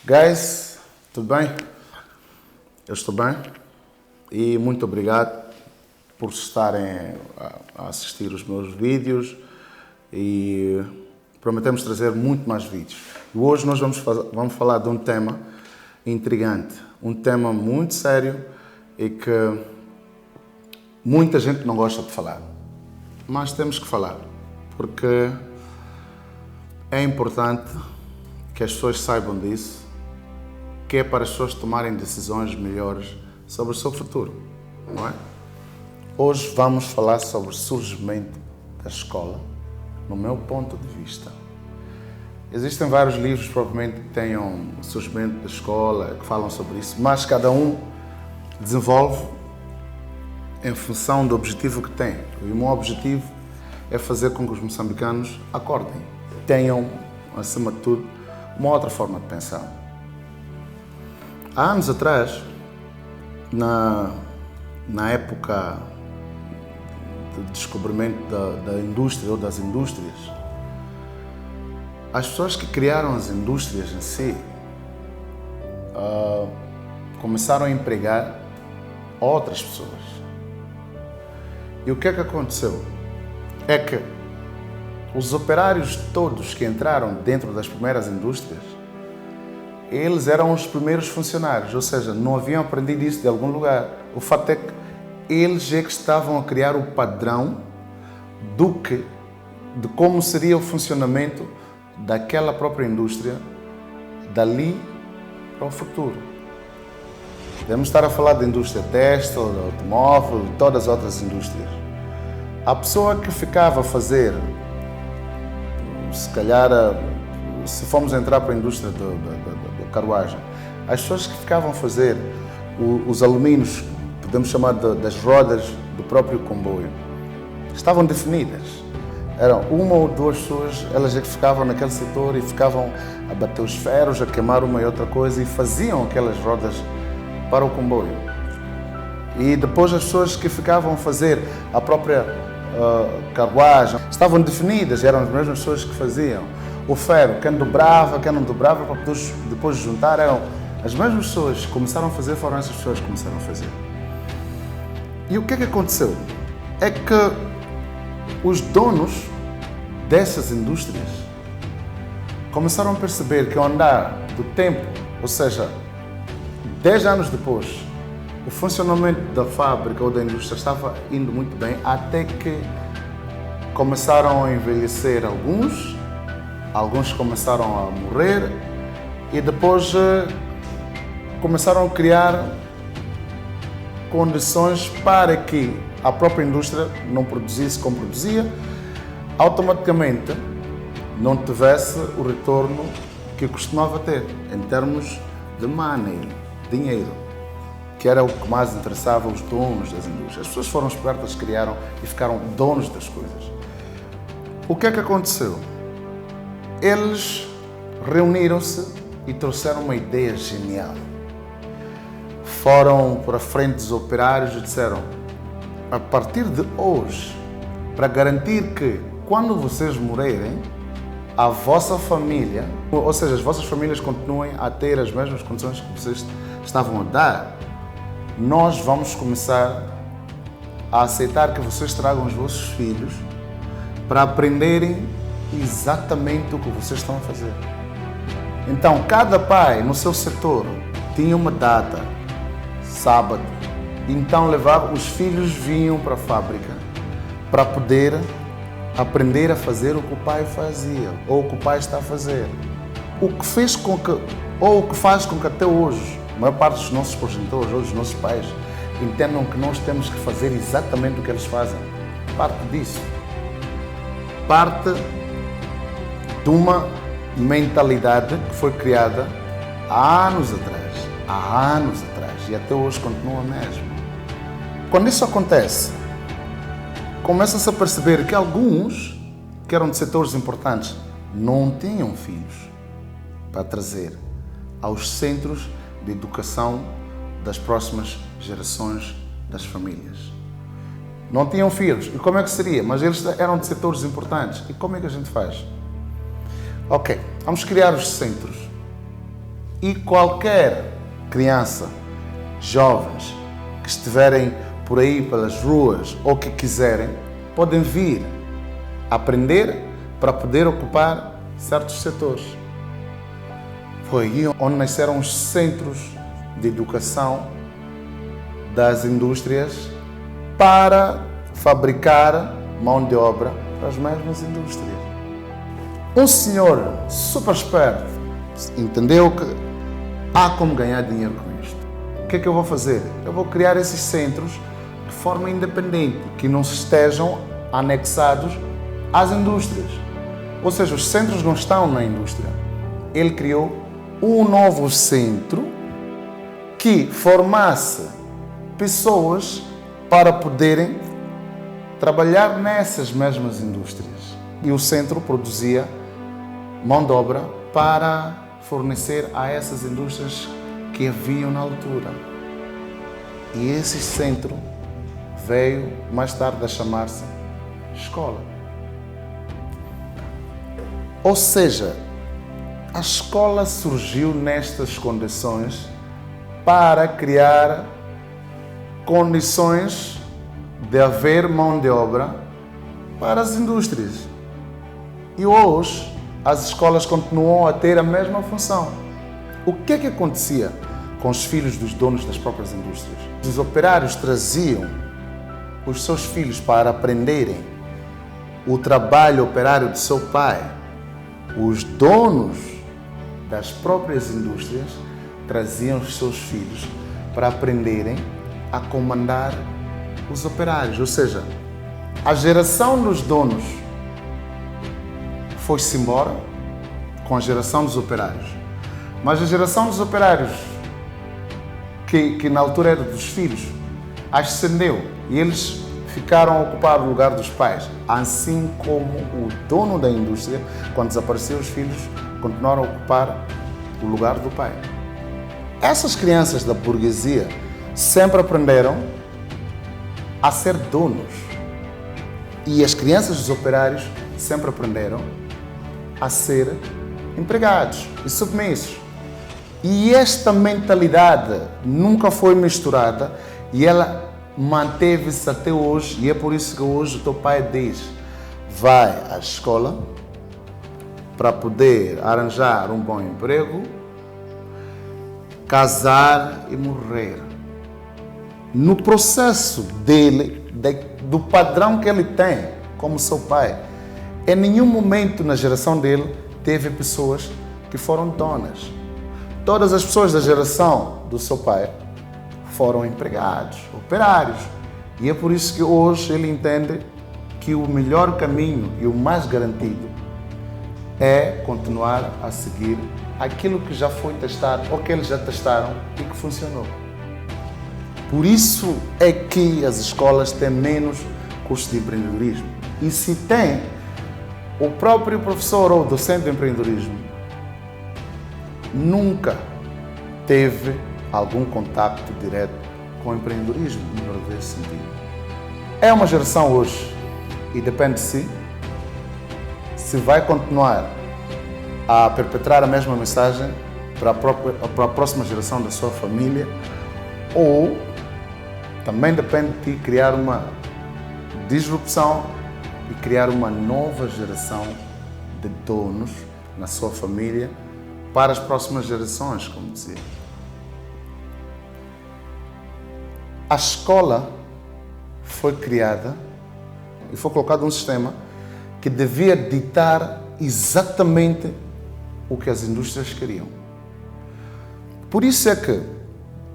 Guys, tudo bem? Eu estou bem e muito obrigado por estarem a assistir os meus vídeos e prometemos trazer muito mais vídeos. E hoje nós vamos falar de um tema intrigante, um tema muito sério e que muita gente não gosta de falar, mas temos que falar porque é importante que as pessoas saibam disso, que é para as pessoas tomarem decisões melhores sobre o seu futuro, não é? Hoje vamos falar sobre o surgimento da escola, no meu ponto de vista. Existem vários livros, provavelmente, que tenham o surgimento da escola, que falam sobre isso, mas cada um desenvolve em função do objetivo que tem. E o meu objetivo é fazer com que os moçambicanos acordem, tenham, acima de tudo, uma outra forma de pensar. Há anos atrás, na época de descobrimento da indústria ou das indústrias, as pessoas que criaram as indústrias em si começaram a empregar outras pessoas. E o que é que aconteceu? É que os operários todos que entraram dentro das primeiras indústrias, eles eram os primeiros funcionários, ou seja, não haviam aprendido isso de algum lugar. O fato é que eles é que estavam a criar o padrão de como seria o funcionamento daquela própria indústria dali para o futuro. Devemos estar a falar da indústria têxtil, do automóvel e todas as outras indústrias. A pessoa que ficava a fazer, se calhar, se formos entrar para a indústria da carruagem, as pessoas que ficavam a fazer os alumínios, podemos chamar das rodas do próprio comboio, estavam definidas. Eram uma ou duas pessoas, elas é que ficavam naquele setor e ficavam a bater os ferros, a queimar uma e outra coisa e faziam aquelas rodas para o comboio. E depois as pessoas que ficavam a fazer a própria carruagem estavam definidas, eram as mesmas pessoas que faziam o ferro, quem dobrava, quem não dobrava, para depois juntar, eram as mesmas pessoas que começaram a fazer, foram essas pessoas que começaram a fazer. E o que é que aconteceu? É que os donos dessas indústrias começaram a perceber que ao andar do tempo, ou seja, 10 anos depois, o funcionamento da fábrica ou da indústria estava indo muito bem, até que começaram a envelhecer alguns começaram a morrer e depois começaram a criar condições para que a própria indústria não produzisse como produzia, automaticamente não tivesse o retorno que costumava ter em termos de money, dinheiro, que era o que mais interessava os donos das indústrias. As pessoas foram espertas, criaram e ficaram donos das coisas. O que é que aconteceu? Eles reuniram-se e trouxeram uma ideia genial. Foram para frente dos operários e disseram: a partir de hoje, para garantir que quando vocês morrerem, a vossa família, ou seja, as vossas famílias continuem a ter as mesmas condições que vocês estavam a dar, nós vamos começar a aceitar que vocês tragam os vossos filhos para aprenderem exatamente o que vocês estão a fazer. Então, cada pai no seu setor tinha uma data, sábado, então os filhos vinham para a fábrica para poder aprender a fazer o que o pai fazia ou o que o pai está a fazer. O que faz com que até hoje a maior parte dos nossos progenitores ou dos nossos pais entendam que nós temos que fazer exatamente o que eles fazem. Parte disso. Parte de uma mentalidade que foi criada há anos atrás e até hoje continua mesmo. Quando isso acontece, começa-se a perceber que alguns que eram de setores importantes não tinham filhos para trazer aos centros de educação das próximas gerações das famílias. Não tinham filhos. E como é que seria? Mas eles eram de setores importantes. E como é que a gente faz? Ok, vamos criar os centros. E qualquer criança, jovens, que estiverem por aí pelas ruas ou que quiserem, podem vir aprender para poder ocupar certos setores. Foi aí onde nasceram os centros de educação das indústrias para fabricar mão de obra para as mesmas indústrias. Um senhor super esperto entendeu que há como ganhar dinheiro com isto. O que é que eu vou fazer? Eu vou criar esses centros de forma independente, que não estejam anexados às indústrias. Ou seja, os centros não estão na indústria. Ele criou um novo centro que formasse pessoas para poderem trabalhar nessas mesmas indústrias. E o centro produzia mão de obra para fornecer a essas indústrias que haviam na altura. E esse centro veio mais tarde a chamar-se escola. Ou seja, a escola surgiu nestas condições para criar condições de haver mão de obra para as indústrias. E hoje as escolas continuam a ter a mesma função. O que é que acontecia com os filhos dos donos das próprias indústrias? Os operários traziam os seus filhos para aprenderem o trabalho operário de seu pai. Os donos das próprias indústrias traziam os seus filhos para aprenderem a comandar os operários. Ou seja, a geração dos donos foi-se embora com a geração dos operários. Mas a geração dos operários, que na altura era dos filhos, ascendeu e eles ficaram a ocupar o lugar dos pais. Assim como o dono da indústria, quando desapareceu, os filhos continuaram a ocupar o lugar do pai. Essas crianças da burguesia sempre aprenderam a ser donos. E as crianças dos operários sempre aprenderam a ser empregados e submissos. E esta mentalidade nunca foi misturada e ela manteve-se até hoje. E é por isso que hoje o teu pai diz: vai à escola para poder arranjar um bom emprego, casar e morrer. No processo dele, do padrão que ele tem como seu pai, em nenhum momento na geração dele teve pessoas que foram donas. Todas as pessoas da geração do seu pai foram empregados, operários. E é por isso que hoje ele entende que o melhor caminho e o mais garantido é continuar a seguir aquilo que já foi testado ou que eles já testaram e que funcionou. Por isso é que as escolas têm menos cursos de empreendedorismo. E se tem, o próprio professor ou docente de empreendedorismo nunca teve algum contacto direto com o empreendedorismo, no verdadeiro sentido. É uma geração hoje e depende de si se vai continuar a perpetrar a mesma mensagem para a próxima geração da sua família, ou também depende de ti criar uma disrupção e criar uma nova geração de donos na sua família para as próximas gerações, como dizia. A escola foi criada e foi colocado um sistema que devia ditar exatamente o que as indústrias queriam. Por isso é que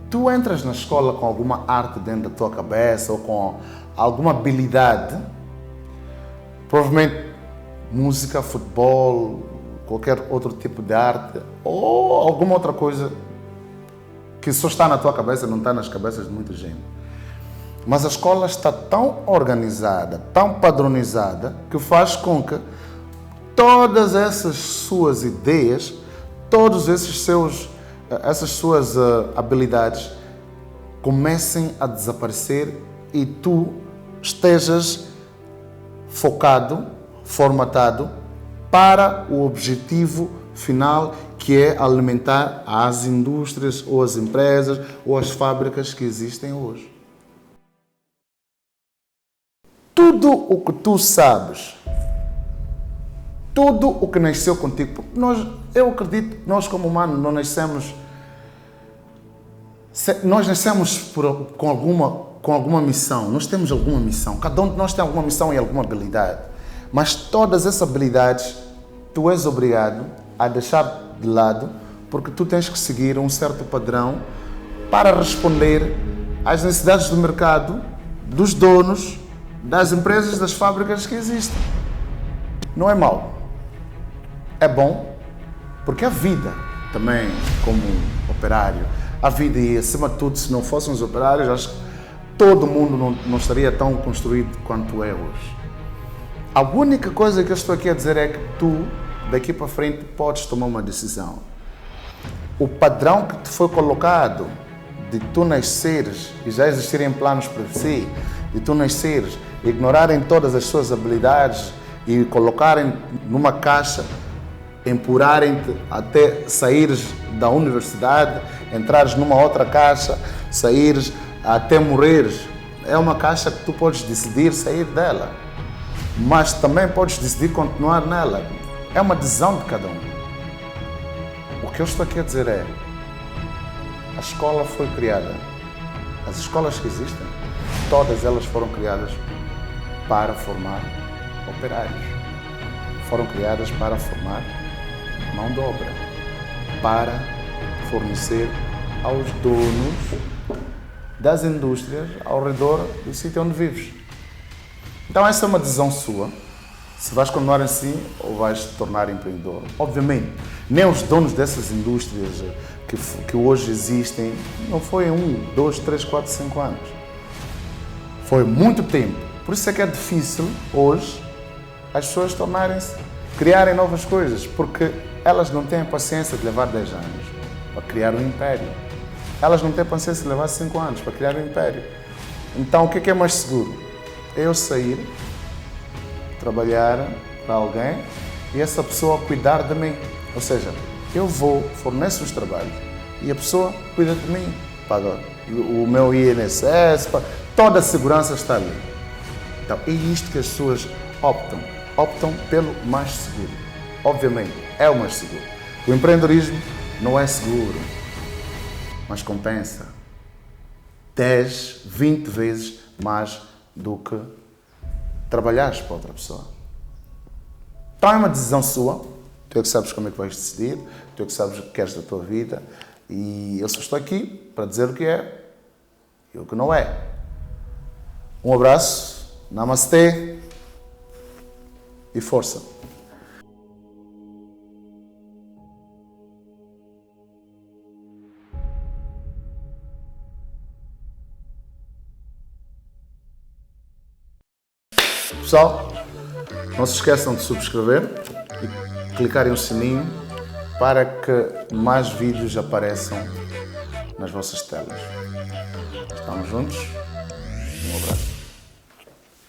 tu entras na escola com alguma arte dentro da tua cabeça ou com alguma habilidade, provavelmente música, futebol, qualquer outro tipo de arte ou alguma outra coisa que só está na tua cabeça, não está nas cabeças de muita gente. Mas a escola está tão organizada, tão padronizada, que faz com que todas essas suas ideias, todos essas suas habilidades comecem a desaparecer e tu estejas focado, formatado para o objetivo final, que é alimentar as indústrias ou as empresas ou as fábricas que existem hoje. Tudo o que tu sabes, tudo o que nasceu contigo, porque eu acredito que nós como humanos nós nascemos com alguma missão, nós temos alguma missão, cada um de nós tem alguma missão e alguma habilidade, mas todas essas habilidades tu és obrigado a deixar de lado porque tu tens que seguir um certo padrão para responder às necessidades do mercado, dos donos, das empresas, das fábricas que existem. Não é mau, é bom, porque a vida também, como operário, a vida e acima de tudo, se não fossem os operários, acho que todo mundo não estaria tão construído quanto é hoje. A única coisa que eu estou aqui a dizer é que tu, daqui para frente, podes tomar uma decisão. O padrão que te foi colocado de tu nasceres e já existirem planos para si, de tu nasceres, ignorarem todas as suas habilidades e colocarem numa caixa, empurrarem-te até saíres da universidade, entrares numa outra caixa, saíres até morreres. É uma caixa que tu podes decidir sair dela, mas também podes decidir continuar nela. É uma decisão de cada um. O que eu estou aqui a dizer é, a escola foi criada, as escolas que existem, todas elas foram criadas para formar operários. Foram criadas para formar mão de obra, para fornecer aos donos das indústrias ao redor do sítio onde vives. Então essa é uma decisão sua, se vais continuar assim ou vais te tornar empreendedor. Obviamente, nem os donos dessas indústrias que hoje existem, não foi 1, 2, 3, 4, 5 anos. Foi muito tempo. Por isso é que é difícil hoje as pessoas criarem novas coisas, porque elas não têm paciência de levar 10 anos para criar um império. Elas não têm paciência de levar 5 anos para criar um império. Então, o que é mais seguro? Eu sair, trabalhar para alguém e essa pessoa cuidar de mim. Ou seja, eu forneço os trabalhos e a pessoa cuida de mim, paga o meu INSS, toda a segurança está ali. Então, é isto que as pessoas optam pelo mais seguro. Obviamente, é o mais seguro. O empreendedorismo não é seguro, mas compensa 10, 20 vezes mais do que trabalhares para outra pessoa. Então é uma decisão sua, tu é que sabes como é que vais decidir, tu é que sabes o que queres da tua vida e eu só estou aqui para dizer o que é e o que não é. Um abraço, namastê e força. Pessoal, não se esqueçam de subscrever e clicarem no sininho para que mais vídeos apareçam nas vossas telas. Estamos juntos? Um abraço.